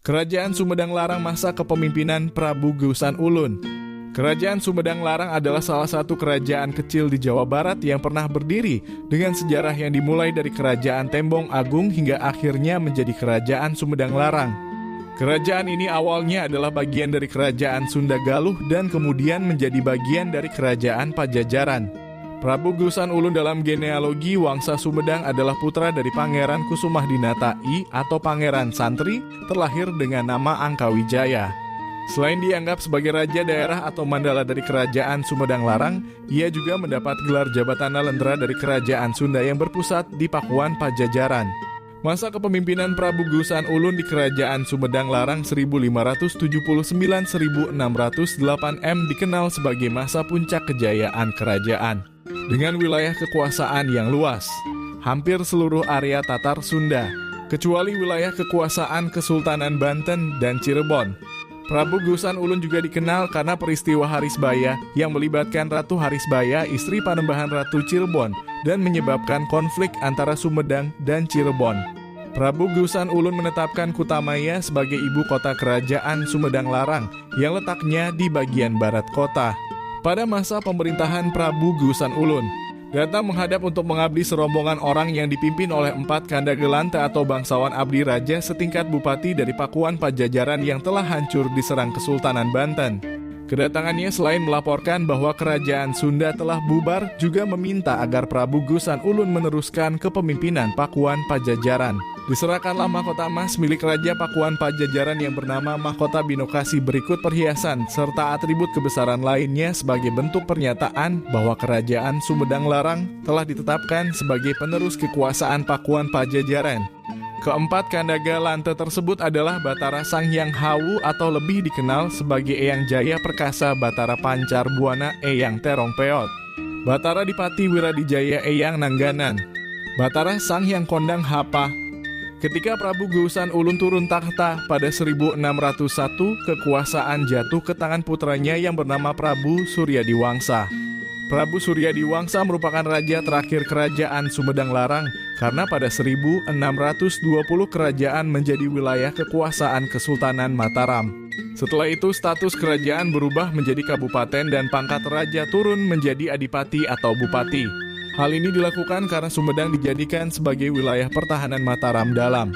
Kerajaan Sumedang Larang masa kepemimpinan Prabu Geusan Ulun. Kerajaan Sumedang Larang adalah salah satu kerajaan kecil di Jawa Barat yang pernah berdiri dengan sejarah yang dimulai dari Kerajaan Tembong Agung hingga akhirnya menjadi Kerajaan Sumedang Larang. Kerajaan ini awalnya adalah bagian dari Kerajaan Sunda Galuh dan kemudian menjadi bagian dari Kerajaan Pajajaran. Prabu Geusan Ulun dalam genealogi Wangsa Sumedang adalah putra dari Pangeran Kusumahdinata I atau Pangeran Santri, terlahir dengan nama Angkawijaya. Selain dianggap sebagai raja daerah atau mandala dari Kerajaan Sumedang Larang, ia juga mendapat gelar jabatan nalendra dari Kerajaan Sunda yang berpusat di Pakuan Pajajaran. Masa kepemimpinan Prabu Geusan Ulun di Kerajaan Sumedang Larang 1579-1608 M dikenal sebagai masa puncak kejayaan kerajaan. Dengan wilayah kekuasaan yang luas, hampir seluruh area Tatar Sunda, kecuali wilayah kekuasaan Kesultanan Banten dan Cirebon. Prabu Geusan Ulun juga dikenal karena peristiwa Harisbaya yang melibatkan Ratu Harisbaya, istri Panembahan Ratu Cirebon, dan menyebabkan konflik antara Sumedang dan Cirebon. Prabu Geusan Ulun menetapkan Kutamaya sebagai ibu kota kerajaan Sumedang Larang yang letaknya di bagian barat kota. Pada masa pemerintahan Prabu Geusan Ulun, datang menghadap untuk mengabdi serombongan orang yang dipimpin oleh 4 Kandagelanta atau bangsawan abdi raja setingkat bupati dari Pakuan Pajajaran yang telah hancur diserang Kesultanan Banten. Kedatangannya selain melaporkan bahwa kerajaan Sunda telah bubar, juga meminta agar Prabu Geusan Ulun meneruskan kepemimpinan Pakuan Pajajaran. Diserahkanlah mahkota emas milik Raja Pakuan Pajajaran yang bernama Mahkota Binokasi berikut perhiasan serta atribut kebesaran lainnya sebagai bentuk pernyataan bahwa Kerajaan Sumedang Larang telah ditetapkan sebagai penerus kekuasaan Pakuan Pajajaran. Keempat Kandagalanta tersebut adalah Batara Sanghyang Hawu atau lebih dikenal sebagai Eyang Jaya Perkasa Batara Pancar Buana Eyang Terong Peot, Batara Dipati Wiradijaya Eyang Nangganan, Batara Sanghyang Kondang Hapa. Ketika Prabu Geusan Ulun turun takhta pada 1601, kekuasaan jatuh ke tangan putranya yang bernama Prabu Suryadiwangsa. Prabu Suryadiwangsa merupakan raja terakhir kerajaan Sumedang Larang karena pada 1620 kerajaan menjadi wilayah kekuasaan Kesultanan Mataram. Setelah itu status kerajaan berubah menjadi kabupaten dan pangkat raja turun menjadi adipati atau bupati. Hal ini dilakukan karena Sumedang dijadikan sebagai wilayah pertahanan Mataram Dalam.